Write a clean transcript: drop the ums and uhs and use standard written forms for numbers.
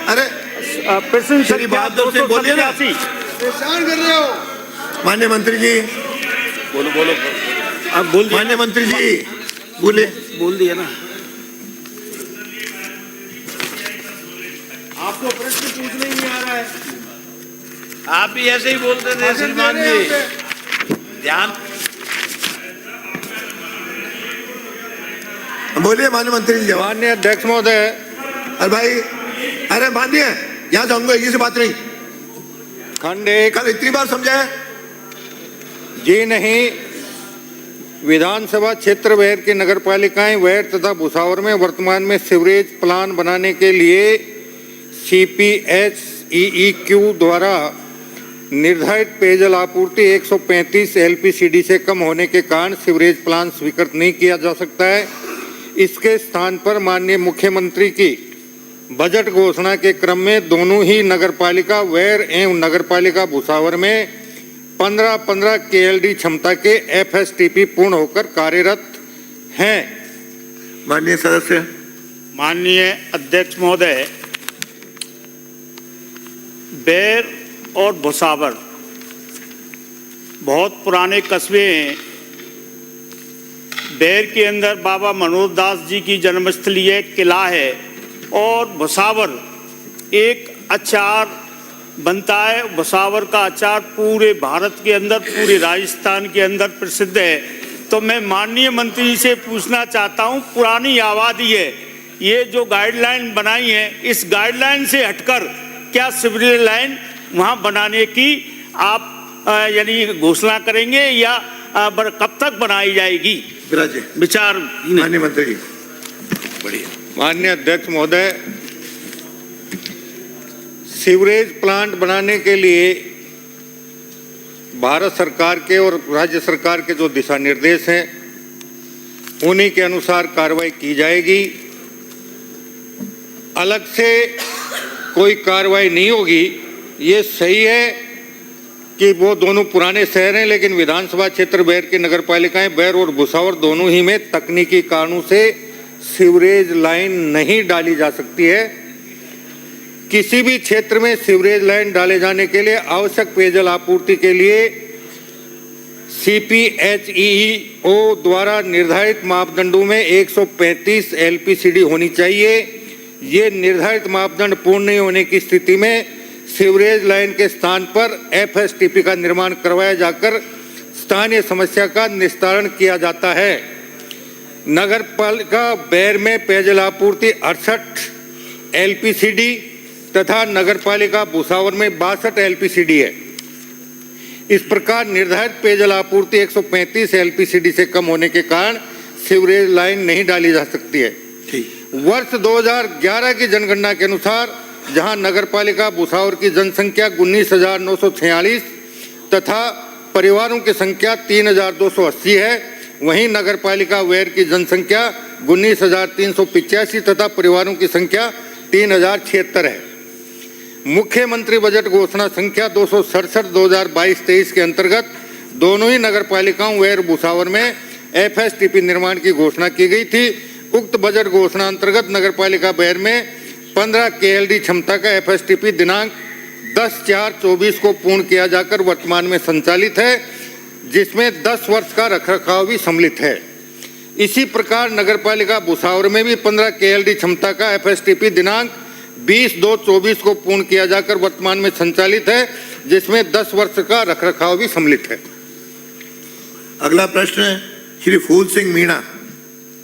अरे प्रश्न श्री बहादुर से बोलिए ना, परेशान कर रहे हो। माननीय मंत्री जी। बोलो बोलो, अब बोल दिया। माननीय मंत्री जी बोले, बोल दिया ना। आपको प्रश्न पूछने ही नहीं आ रहा है, आप भी ऐसे ही बोलते थे श्रीमान जी, ध्यान। बोलिए माननीय मंत्री जी। माननीय अध्यक्ष महोदय, अरे भाई, अरे माननीय, यहाँ जाऊंगा, ये से बात नहीं। खंड एक कल इतनी बार समझाया जी नहीं। विधानसभा क्षेत्र वेर की नगरपालिकाएं वेर तथा भुसावर में वर्तमान में सीवरेज प्लान बनाने के लिए CPHEEQ द्वारा निर्धारित पेयजल आपूर्ति 135 LPCD से कम होने के कारण सीवरेज प्लान स्वीकृत नहीं किया जा सकता है। इसके स्थान पर माननीय मुख्यमंत्री की बजट घोषणा के क्रम में दोनों ही नगरपालिका वेर एवं नगरपालिका भुसावर में 15-15 KLD क्षमता के FSTP पूर्ण होकर कार्यरत हैं। माननीय सदस्य। माननीय अध्यक्ष महोदय, बेर और भुसावर बहुत पुराने कस्बे हैं। बेर के अंदर बाबा मनोहर दास जी की जन्मस्थली है, किला है, और भुसावर एक अचार बनता है। भुसावर का अचार पूरे भारत के अंदर, पूरे राजस्थान के अंदर प्रसिद्ध है। तो मैं माननीय मंत्री जी से पूछना चाहता हूँ, पुरानी आबादी है, ये जो गाइडलाइन बनाई है, इस गाइडलाइन से हटकर क्या सीवरेज लाइन वहाँ बनाने की आप यानी घोषणा करेंगे या कब तक बनाई जाएगी? विचार। माननीय मंत्री जी। बढ़िया। माननीय अध्यक्ष महोदय, सीवरेज प्लांट बनाने के लिए भारत सरकार के और राज्य सरकार के जो दिशा निर्देश हैं उन्हीं के अनुसार कार्रवाई की जाएगी। अलग से कोई कार्रवाई नहीं होगी। ये सही है कि वो दोनों पुराने शहर हैं, लेकिन विधानसभा क्षेत्र बैर की नगरपालिकाएं बैर और भुसावर दोनों ही में तकनीकी कारणों से सीवरेज लाइन नहीं डाली जा सकती है। किसी भी क्षेत्र में सीवरेज लाइन डाले जाने के लिए आवश्यक पेयजल आपूर्ति के लिए CPHEEO द्वारा निर्धारित मापदंडों में 135 LPCD होनी चाहिए। ये निर्धारित मापदंड पूर्ण नहीं होने की स्थिति में सीवरेज लाइन के स्थान पर FSTP का निर्माण करवाया जाकर स्थानीय समस्या का निस्तारण किया जाता है। नगरपालिका बैर में पेयजल आपूर्ति 68 LPCD तथा नगरपालिका भुसावर में 62 LPCD है। इस प्रकार निर्धारित पेयजल आपूर्ति 135 LPCD से कम होने के कारण सीवरेज लाइन नहीं डाली जा सकती है। वर्ष 2011 की जनगणना के अनुसार जहां नगरपालिका भुसावर की जनसंख्या 19,946 तथा परिवारों की संख्या 3,280 है, वहीं नगरपालिका वेर की जनसंख्या 19,385 तथा परिवारों की संख्या 3,076 है। मुख्यमंत्री बजट घोषणा संख्या 267 2022-23 के अंतर्गत दोनों ही नगरपालिकाओं वेर भुसावर में FSTP निर्माण की घोषणा की गई थी। उक्त बजट घोषणा अंतर्गत नगरपालिका बैर में 15 KLD क्षमता का FSTP दिनांक 10/4/24 को पूर्ण किया जाकर वर्तमान में संचालित है, जिसमें 10 वर्ष का रखरखाव भी सम्मिलित है। इसी प्रकार नगरपालिका भुसावर में भी 15 KLD क्षमता का FSTP दिनांक 20/2/24 को पूर्ण किया जाकर वर्तमान में संचालित है, जिसमें 10 वर्ष का रखरखाव भी सम्मिलित है। अगला प्रश्न है श्री फूल सिंह मीणा।